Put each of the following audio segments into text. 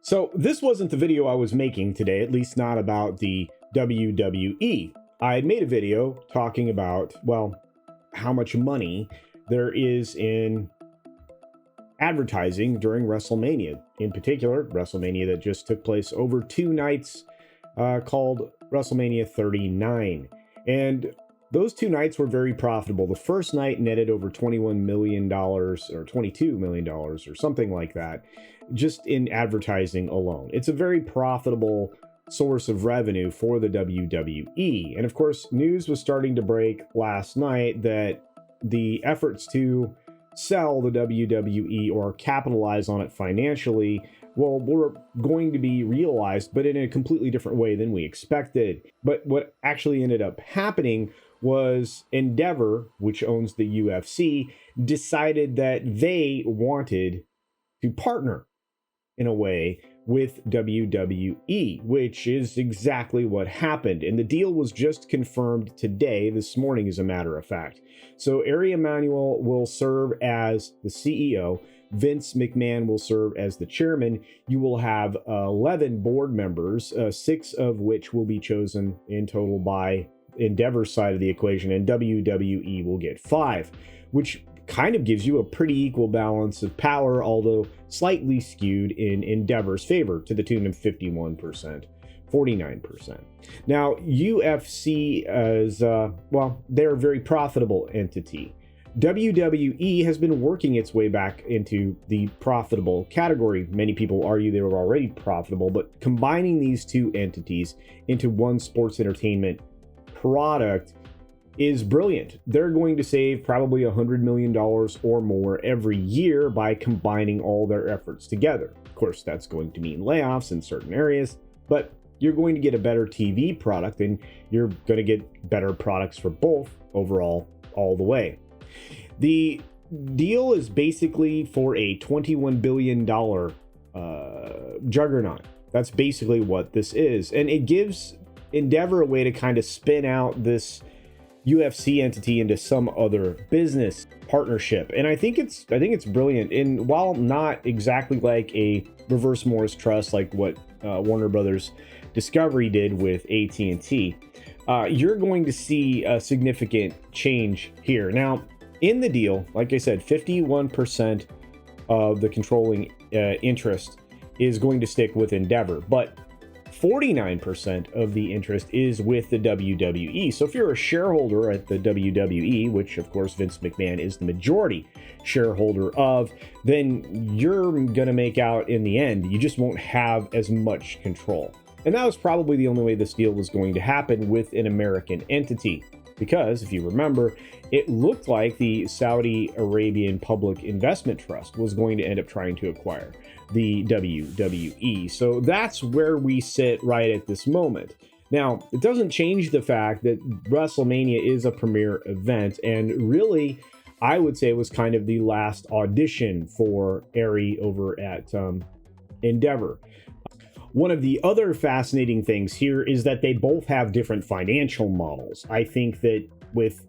So this wasn't the video I was making today, at least not about the WWE. I had made a video talking about, well, how much money there is in advertising during WrestleMania. In particular, WrestleMania that just took place over 2 nights, called WrestleMania 39. And those 2 nights were very profitable. The first night netted over $21 million or $22 million or something like that, just in advertising alone. It's a very profitable source of revenue for the WWE. And of course, news was starting to break last night that the efforts to sell the WWE or capitalize on it financially, well, were going to be realized, but in a completely different way than we expected. But what actually ended up happening was Endeavor, which owns the UFC, decided that they wanted to partner in a way with WWE, which is exactly what happened. And the deal was just confirmed today, this morning, as a matter of fact. So Ari Emanuel will serve as the CEO. Vince McMahon will serve as the chairman. You will have 11 board members, 6 of which will be chosen in total by Endeavor's side of the equation, and WWE will get 5, which kind of gives you a pretty equal balance of power, although slightly skewed in Endeavor's favor to the tune of 51%, 49%. Now, UFC is, well, they're a very profitable entity. WWE has been working its way back into the profitable category. Many people argue they were already profitable, but combining these two entities into one sports entertainment product is brilliant. They're going to save probably $100 million or more every year by combining all their efforts together. Of course, that's going to mean layoffs in certain areas, but you're going to get a better TV product and you're going to get better products for both overall all the way. The deal is basically for a $21 billion juggernaut. That's basically what this is. And it gives Endeavor a way to kind of spin out this UFC entity into some other business partnership. And I think it's brilliant. And while not exactly like a reverse Morris Trust like what Warner Brothers Discovery did with AT&T, you're going to see a significant change here. Now, in the deal, like I said, 51% of the controlling interest is going to stick with Endeavor, but 49% of the interest is with the WWE. So if you're a shareholder at the WWE, which of course Vince McMahon is the majority shareholder of, then you're going to make out in the end. You just won't have as much control. And that was probably the only way this deal was going to happen with an American entity. Because if you remember, it looked like the Saudi Arabian Public Investment Trust was going to end up trying to acquire the WWE. So that's where we sit right at this moment. Now, it doesn't change the fact that WrestleMania is a premier event, and really, I would say it was kind of the last audition for Ari over at Endeavor. One of the other fascinating things here is that they both have different financial models. I think that with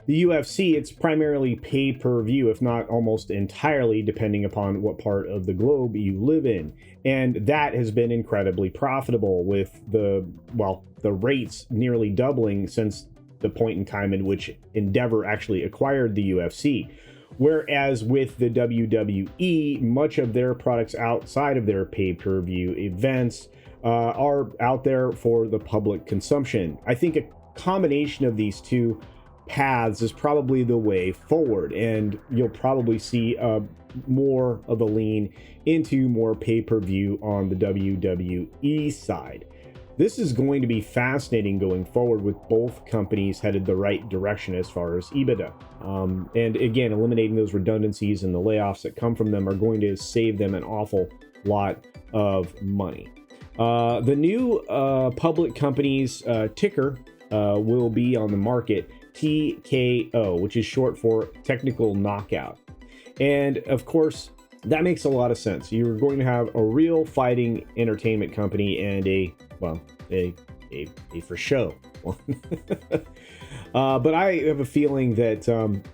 the UFC, it's primarily pay-per-view, if not almost entirely, depending upon what part of the globe you live in. And that has been incredibly profitable with the rates nearly doubling since the point in time in which Endeavor actually acquired the UFC. Whereas with the WWE, much of their products outside of their pay-per-view events are out there for the public consumption. I think a combination of these two paths is probably the way forward, and you'll probably see more of a lean into more pay-per-view on the WWE side. This is going to be fascinating going forward with both companies headed the right direction as far as EBITDA. And again, eliminating those redundancies and the layoffs that come from them are going to save them an awful lot of money. The new public company's ticker will be on the market, TKO, which is short for Technical Knockout. And of course, that makes a lot of sense. You're going to have a real fighting entertainment company and a for show one. But I have a feeling that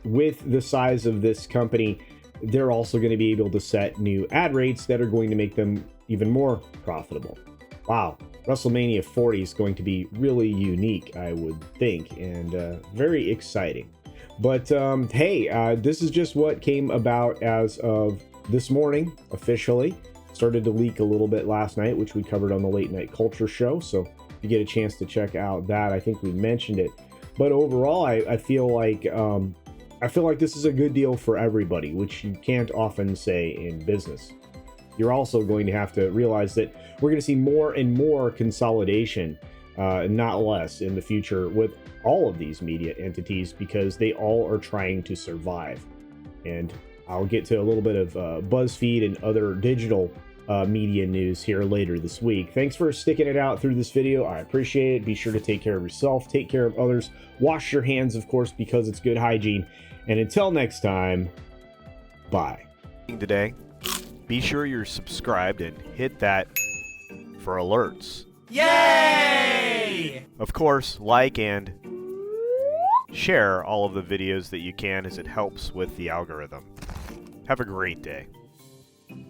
with the size of this company, they're also going to be able to set new ad rates that are going to make them even more profitable. Wow, WrestleMania 40 is going to be really unique, I would think, and very exciting. But hey, this is just what came about as of this morning, officially. Started to leak a little bit last night, which we covered on the Late Night Culture show, so if you get a chance to check out that, I think we mentioned it. But overall, I feel like this is a good deal for everybody, which you can't often say in business. You're also going to have to realize that we're going to see more and more consolidation, not less, in the future with all of these media entities, because they all are trying to survive. And I'll get to a little bit of BuzzFeed and other digital media news here later this week. Thanks for sticking it out through this video. I appreciate it. Be sure to take care of yourself, take care of others, wash your hands, of course, because it's good hygiene. And until next time, bye. Today, be sure you're subscribed and hit that for alerts. Yay! Of course, like and share all of the videos that you can, as it helps with the algorithm. Have a great day.